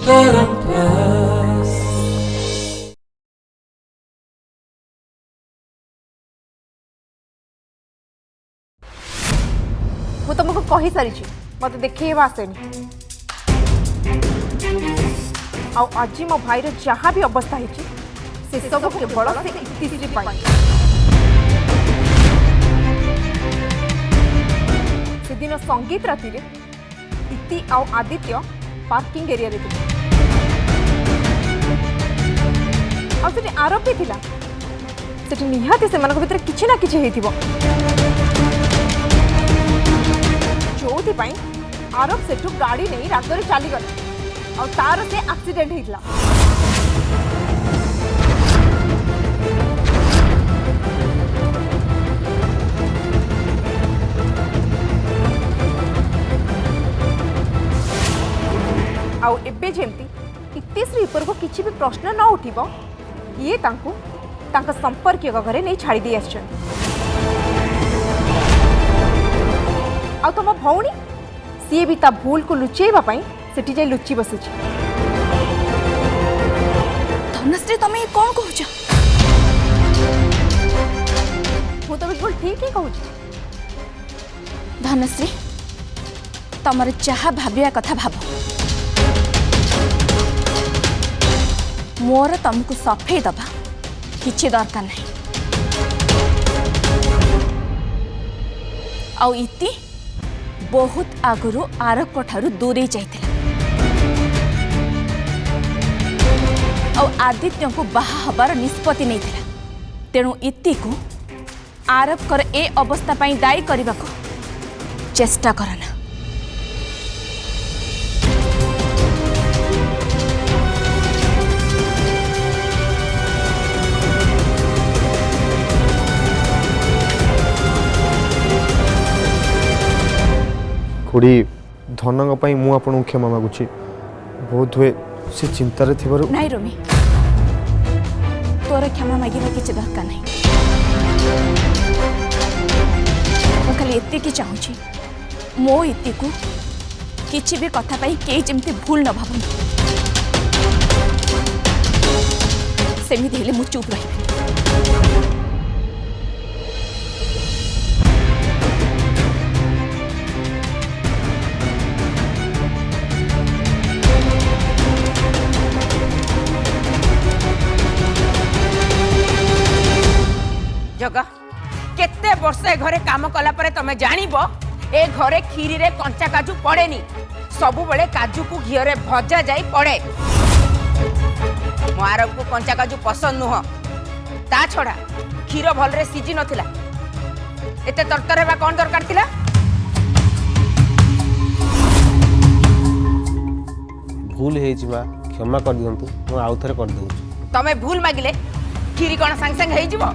मु तुमको कही सारी मत देखे आसेनी आज मो भाईर जहाँ भी अवस्था है से सब केवल से दिन संगीत राति रे इति आउ आदित्य पार्किंग एरिया रे आउे आरोप भी थिला सेठी निहाती से मानक भीतर किछि ना किछि हेतिबो जोथि पई आरोप सेठू गाड़ी नहीं रागरे चली गला और तार से एक्सीडेंट हेतिला आउ एबे जेमती इतिश्री ऊपर को किसी भी प्रश्न न उठिबो ये तांको तांका संपर्क घरे नहीं छाड़ी दे आछन आ तुम भौणी सी भी ता भूल को लुचेबा पई सेठी जाय लुचि बसुची धनश्री तमे कोन कहूछ मु तो बिल्कुल ठीक ही कहूछ धनश्री तमर जहा भाबिया कथा भाबो मोर तुमको सफेई दबा किसी दरकार नहीं आउ इति बहुत आगुरु आरक ठारू दूरे जाइथिला आउ आदित्य को बाहा हबार निष्पत्ति नहीं थिला तेणु इति को आरब कर ए अवस्था पाई दायी करने को चेष्टा करना खुड़ी धनंग पई मु आपन क्षमा मागुची बहुत हुए से चिंतार थिबारु नहीं रोमी तोर क्षमा मागिबा किछि दरकार नहीं मु खाली एते की चाहूची मो इति को किछि भी कथा पाई के जेमते भूल न भाबन सेमि देले मु चुप रही जगा केते वर्ष ए घरे काम कला परे तमे जानिबो ए घरे खीरी रे कंचा काजू पड़ेनी सबु बेले काजू को घियो रे भजा जाई पड़े मारब को कंचा काजू पसंद नुह ता छड़ा खीर भल रे सीजी नथिला एते तरतर हेबा कोन दरकार थिला भूल हे जिबा क्षमा कर दियंतु मो आउ थरे कर दउ तमे भूल मागिले खीरी कोन संग संग हे जिवो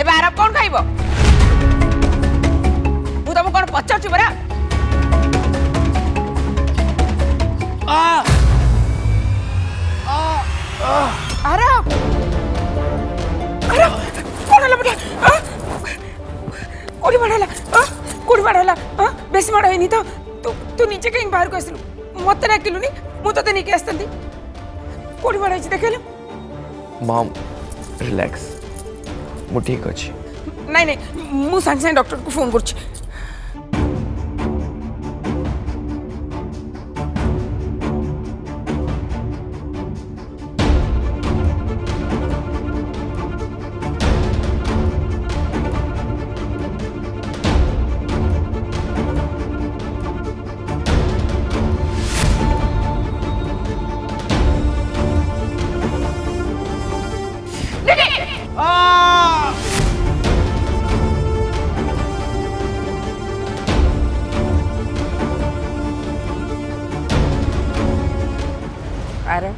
एबे आरब कोन खाइबो मु तुम कोन पचारछु बरा आरब आरब कोन हला बेटा कोडी मारला बेसी मार होइनी तो तू नीचे कहीं बाहर को आसलु मत डाकिलुनी मु तते निके आस्तंती कोडी मार होइछि देखलु मॉम रिलैक्स मु ठीक अच्छी नहीं नहीं मु सांगे सांगे डॉक्टर को फोन कर अरे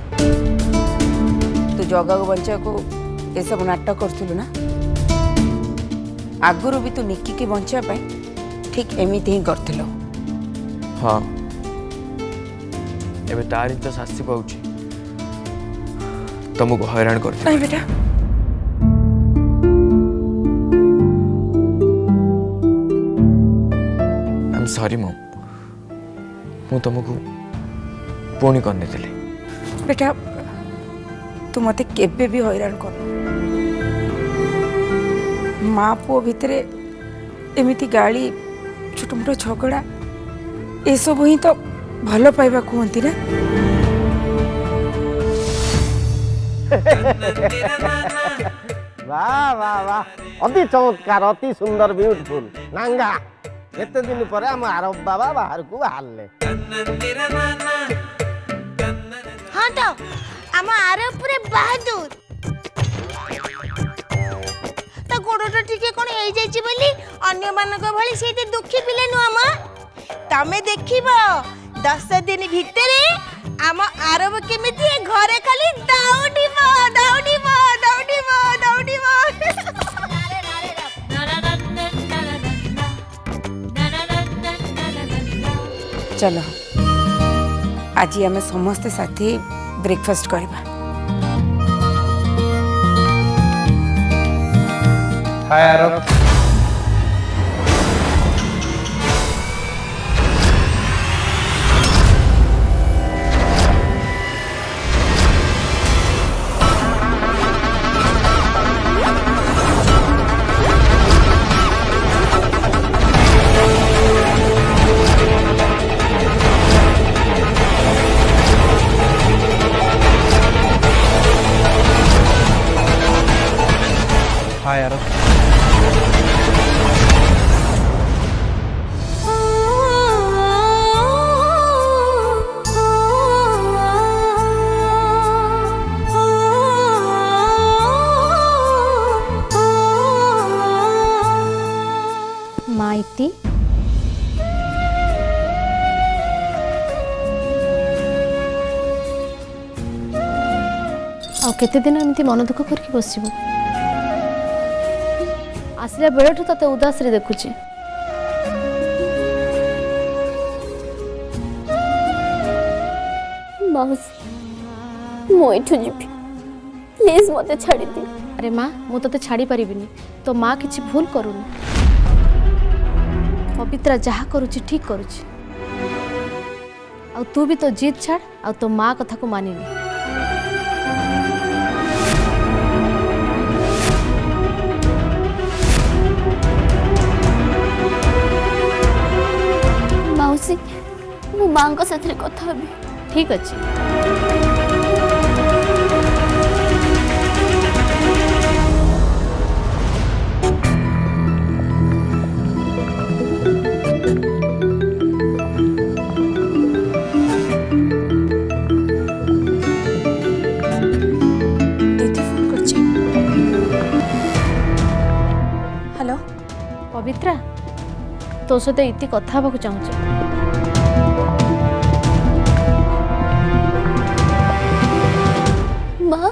तू जगा को बच्चा को ये सब नाटक करूँ ना आगुरी भी तू निकी की बचापी ठीक एमती ही कर हाँ एबे तारी तो शास्ति पाउची तुमको हैरान कर नहीं बेटा आई एम सॉरी मॉम मु तुमको पुणी करने दिले बेटा तू मते केबे भी हैरान कर माँ पुओ भितरे एमिति गाली छोट मोट झगड़ा ये सब ही तो भल पाइबा कहती ना। वाह वाह वाह अति चमत्कार अति सुंदर ब्यूटीफुल नांगा एते दिन पर हम आरब बाबा बाहर को बाहरले। हाँ तो आम आरब पूरे बहादुर तो गोड़टा टिके कोन हो जाइछि बोली अन्य मानक भली सेते दुखी पिले नु आमा तमे देखिबो 10 दिन भितरे आम आरब केमिति घरे खाली दाउडिबो दाउडिबो दाउडिबो दाउडिबो। चलो आज आम समस्ते साथी ब्रेकफास्ट करबा। हाय आरब। हाय आरब। माइती आउ केते दिन एमती मन दुख करके बसिबो आसला बेलठू तते उदास रे देखुची माउसी मो एठू जीबी प्लीज मते छाड़ी दे। अरे माँ मु तते छाड़ी परिबिनी तो माँ किछि भूल करूनी पवित्रा जहा करूची ठीक करूची आ तू भी तो जीत छाड़ आ तो माँ कथा को मानिनी। माउसी मो मां को साथ कथा हबी। ठीक अच्छे हेलो पवित्रा तो सहित इति कथा हबाकू चाहूचे। मां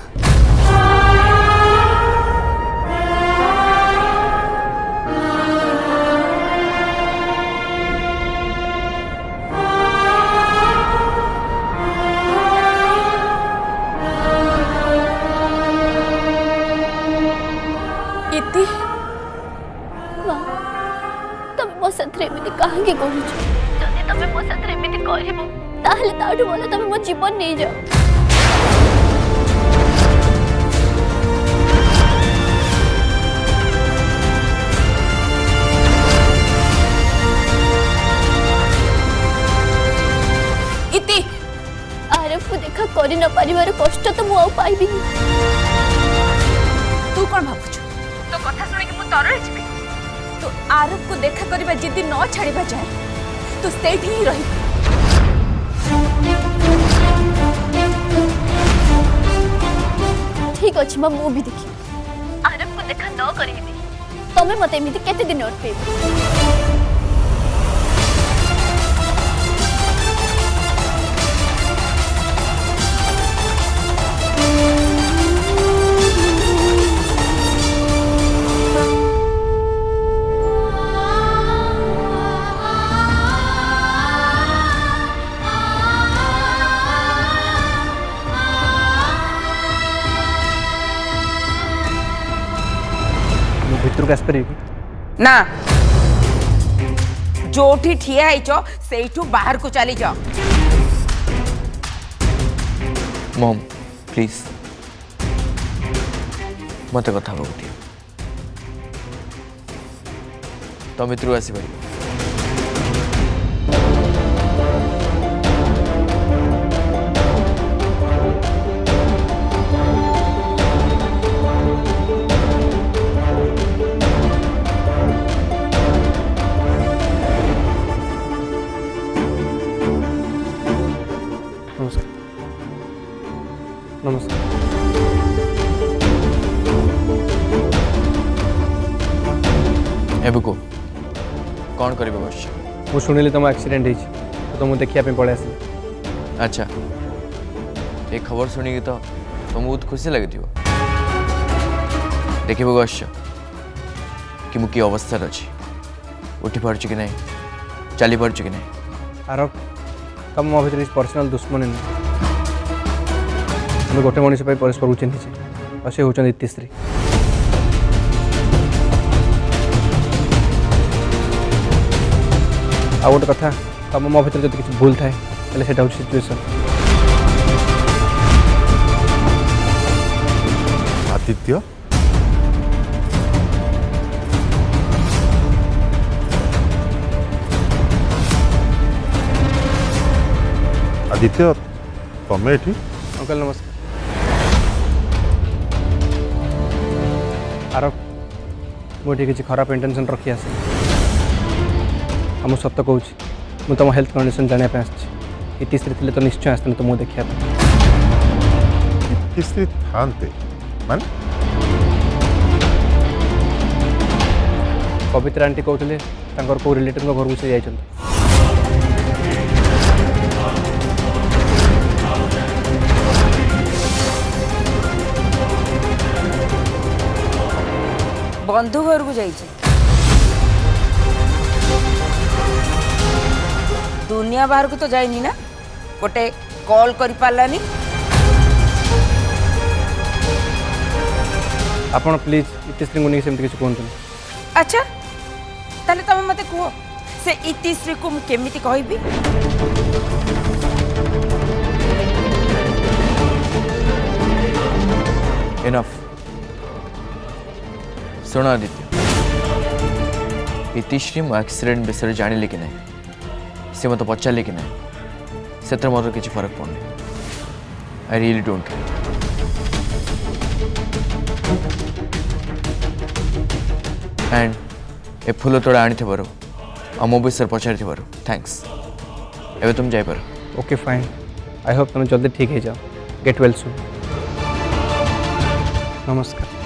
इति मां तमे मो साथ एमिति काहे करूछ जदि तमे मो साथ एमिति करबो ताहले ताठू बोले तमे मो जीवन नै जाओ। इति आरब को देखा करि न परिवार कष्ट तो मु पाइबी। तू कौन भावुଛୁ तो कथा सुने कि मु तरल जीबी तो आरब को देखा करबा जिद्दी न छाड़ीबा जाए तो सेठी ही रही। ठीक अछि मां मु भी देखी आरब को देखा न करिबी तमे मते एमिति केते दिन अटकेबी। भितर को आसपारि ना जोठी ठिया हैचो सेठू बाहर को चली जाओ। मम प्लीज मत कथा दियो तुम भितर आसपार नमस्कार नमस्कार एबको कौन कर बस मुझे शुणिली तुम एक्सीडेंट तो मुझे देखा पड़े आस अच्छा ये खबर शुणिकी तो तुमको बहुत खुशी लगे देख बस कि मु कि अवस्था अच्छी उठी पार्छ कि नहीं चली पार्छ कि नहीं आरब तुम मो भर पर्सनाल दुश्मनी नुह आम गोटे मनीष परस्पर को चिन्हिचे और सी हूँ इतिश्री आ गोटे कथा तुम मो भर जब किसी भूल थाए से सिचुएशन आदित्य आदित्य तमें एठी अंकल नमस्कार आरब मुझे किसी खराब इंटेंशन रखी आसे मुझे सत कहूँ मुझे तुम हेल्थ कंडीशन जानापी आसी इतिश्री थी तो निश्चय आसते तुमको देखा इतिश्री थांते मान पवित्र आंटी कहते कौ रिलेटिव घर को से जाइए बंधु घर को जाइए दुनिया बाहर को तो जाइनी ना गोटे कॉल कर पारानी आपण प्लीज इतिश्री को नहीं सेमती किसी कहतु अच्छा ताले तुम मते कह से इतिश्री को मु केमिति कहबी इनफ शुण आदित्य इतिश्री मो एक्सीडेंट विषय जानिले कि नहीं से मत पचारे कि नहीं से मोर किसी फर्क पड़े आई रियली डोंट एंड ए फूल तोड़ा आनी मो विषय पचारि थैंक्स एवं तुम जापर ओके फाइन आई होप तुम जल्दी ठीक है जाओ गेट वेल सून नमस्कार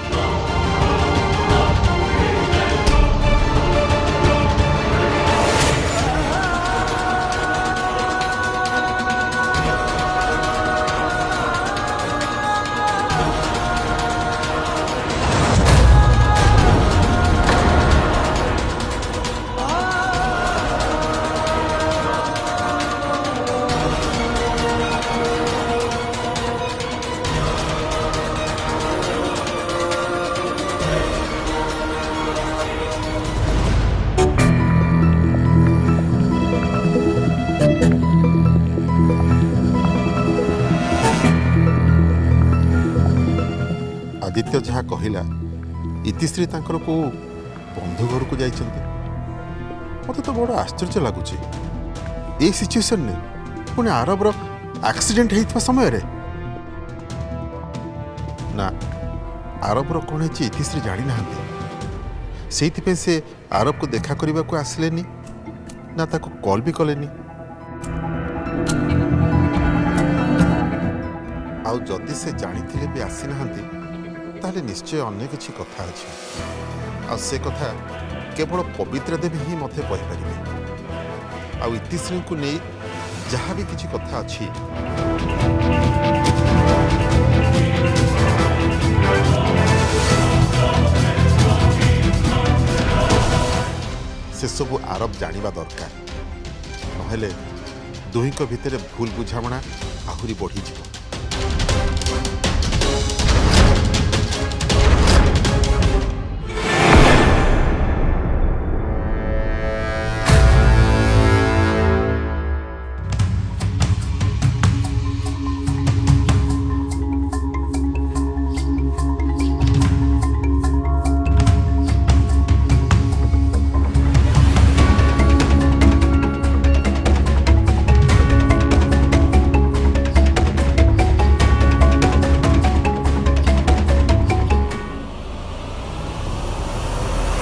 आदित्य जहाँ कहला इतिश्री तांकर को बंधु घर को जाइछन्ते मते तो बड़ आश्चर्य लगुच ए सिचुएशन ने पुणे आरबर एक्सीडेंट होइतबा समय रे ना आरबर कौन है इतिश्री जानी ना से आरब को देखा करने को आसलेनी ना ताको कॉल भी कलेनी आउ जदि से जानी भी आसी ना ताले निश्चय अन्य किसी कथा अच्छी आ से कथा केवल पवित्र देवी ही मते कहीपर आ इतिश्री को नहीं जहाँ भी किसी कथा अच्छी से सबू आरब जानिबा दरकार नहेले दुहींक भितर भूल बुझामणा आहुरी बढ़ी जीव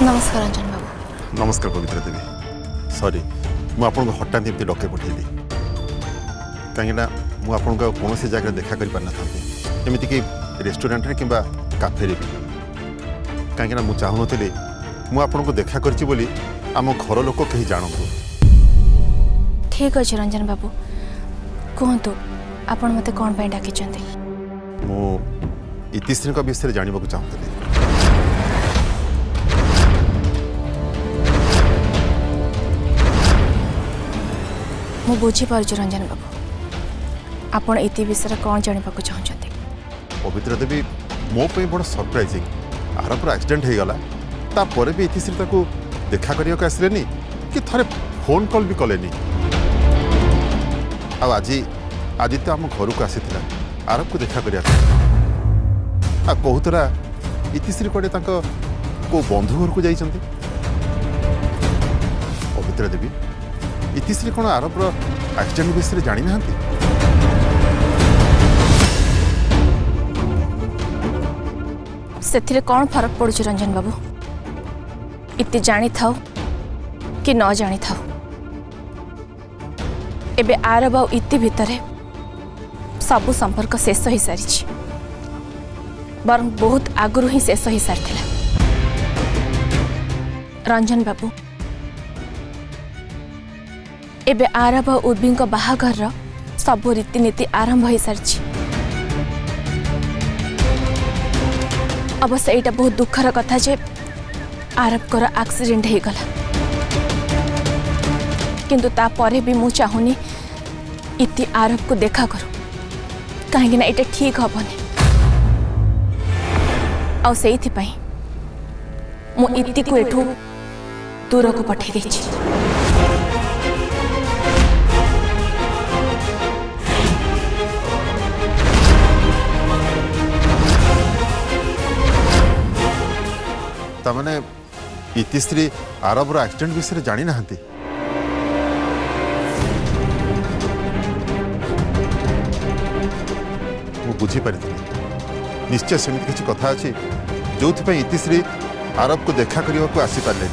नमस्कार रंजन बाबू। नमस्कार पवित्रा देवी सॉरी मु आपन हठात एमती डके पठेली कहीं मुझे कौन सी जगह देखा कर पार ना एमती कि रेस्टोरेंट रे किंबा काफे रे भी कहीं मुझे चाहूनी मुझे देखा करची बोली आम घर लोक कहीं जानतु। ठीक अच्छे रंजन बाबू कहतु आपण मते कौन पे डाकी मु इतिश्री विषय जानवा चाहूली। मु बुझीपार रंजन बाबू आपण इति विषय कौन जानवा चाहते। पवित्र देवी मो पे बड़ सरप्राइजिंग आरपर एक्सीडेंट हो गला तापर भी इतिश्री ताको देखा करने को आसलेनी कि थरे फोन कॉल भी कलेनी आज आज तो आम घर को आसी आरब को देखा करने कहूला इतिश्री कड़े को बंधु घर को जाइछंती। पवित्र देवी इतिश्री कौन आरब एक्सीडेंट विषय जानी ना से कौन फरक पड़ुछ रंजन बाबू इति जानी थाओ कि न जानी थाओ एबे आरब आ इति भितरे सबु संपर्क शेष हो सारी बरं बहुत आगुरी ही शेष हो सारी रंजन बाबू एबे आरब आ उर्वी बाहाघर सबु रीतिनीति आरंभ हो सारी अवश्य यहाँ बहुत दुखर कथा जे आरब को एक्सीडेंट हो गला किंतु तापरे भी मु चाहूनी इति आरब को देखा करू कहीं ना ये ठीक हेनी आई मु इति को एठू दूर को पठे देछि। तमने इतिश्री आरबर एक्सीडेंट विषय जानी ना बुझीपारी निश्चय सेमती किसी कथा अच्छी जो इतिश्री आरब को देखा करने को आसी पारे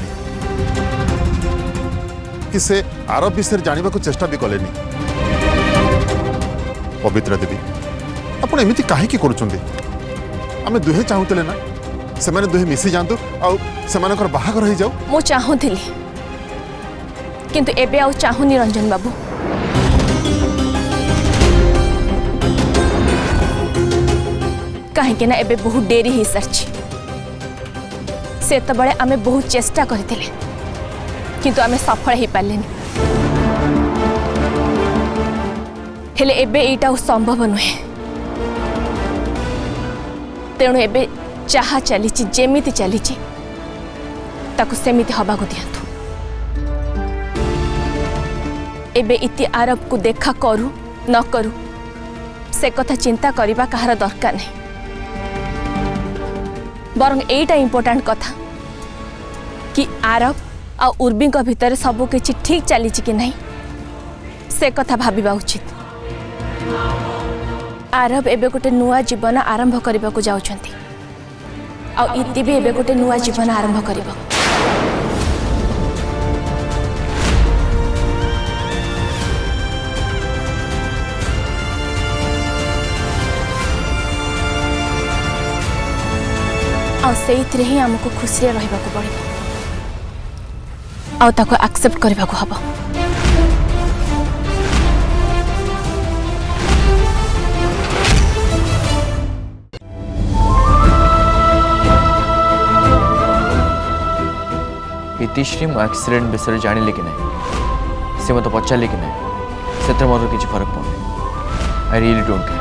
कि से आरब विषय जानवा को चेष्टा भी कले। पवित्रा देवी आप एमती कहीं करें दुहे चाहूले ना से मैंने दुहे मिसी जातु आर बाहागर हो जाऊ मु चाहूली किंतु एबे आउ चाहूनी रंजन बाबू कहीं ना एबे बहुत डेरी हो सारी से तबले आमे बहुत चेष्टा करते किंतु आमे सफल हो पारे हेले एबे एटा संभव नुहे तेणु एबे जहा चली जेमिति चली ताकू सेमिति हवा को दियंतु एबे इति आरब को देखा करू न करू से कथा चिंता करबा कहार दरकार नहीं बरं एटा इम्पोर्टेंट कथा कि आरब आ उर्वी भितर सब किछि ठीक चली कि नहीं से कथा भाबिबा उचित। आरब एबे गोटे नुआ जीवन आरंभ करबा को जाउछंती आ इति भी एबे गोटे नुआ जीवन आरंभ करिबो। आ सेइथिरे ही हमको खुशी रहिबा को पड़िबो आ ताको एक्सेप्ट करबा को हबो। इतिश्री मो एक्सीडेंट विषय जानिले कि नहीं से मत पचारे कि नहीं से मोर किसी फरक पड़े। I really don't care.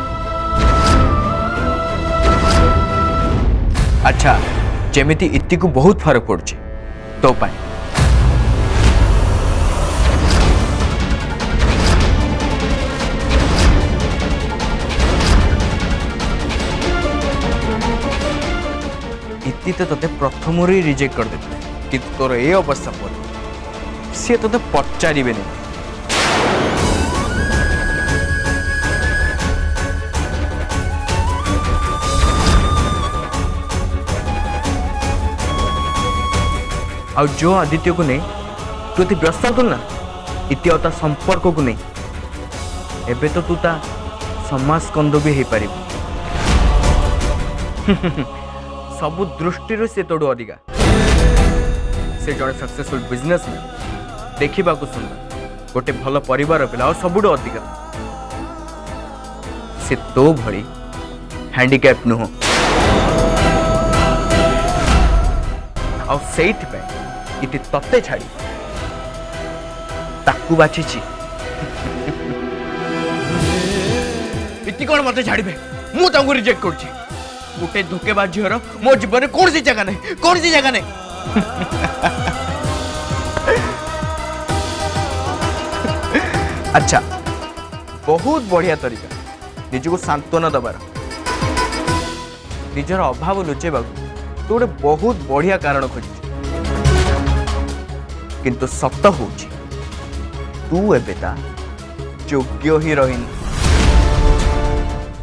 अच्छा जेमिति इति को बहुत फरक पड़ुछि तो पाए इति तो तते प्रथम रिजेक्ट कर देते कि तोर ए अवस्था पर सी तो पचारे नहीं। आ जो आदित्य को नहीं तू ये व्यस्त होतु ना इति ता संपर्क को नहीं एबे तो तू ता समाज स्कंद भी हो पार सबु दृष्टि से तोड़ अधिका से जड़े सक्सेसफुल बिजनेसमैन देखा सुंदर गोटे भल परिवार पिला और सबुठ अधिका से तो भली हैंडिकैप नुह आईथि तत्ते छाड़ी ताकू बाची इति कौन मत छाड़े मुझे रिजेक्ट कर गोटे धोकेबाज झीर मो जीवन में कौन सी जगह नहीं अच्छा बहुत बढ़िया तरीका निजको सांत्वना दबार निजर अभाव लुचेबा तू गोटे बहुत बढ़िया कारण खोजु किंतु सत हूँ तू एबेता योग्य ही रहीन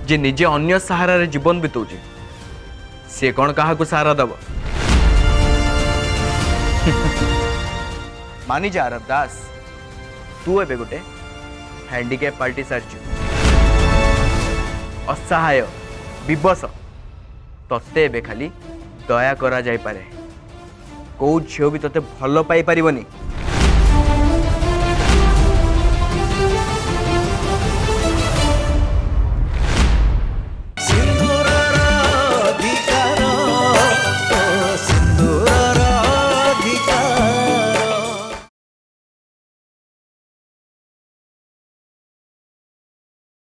जे निजे अन्य सहारा रे जीवन बिताऊे से कौन क्या सहारा दब मानी जा आरब दास तू एबे गोटे हैंडिकैप पार्टी सारी असहाय विवश तत्ते एबे खाली दया करा जाय पारे कौ झील भी तते भल पाई पारिबनी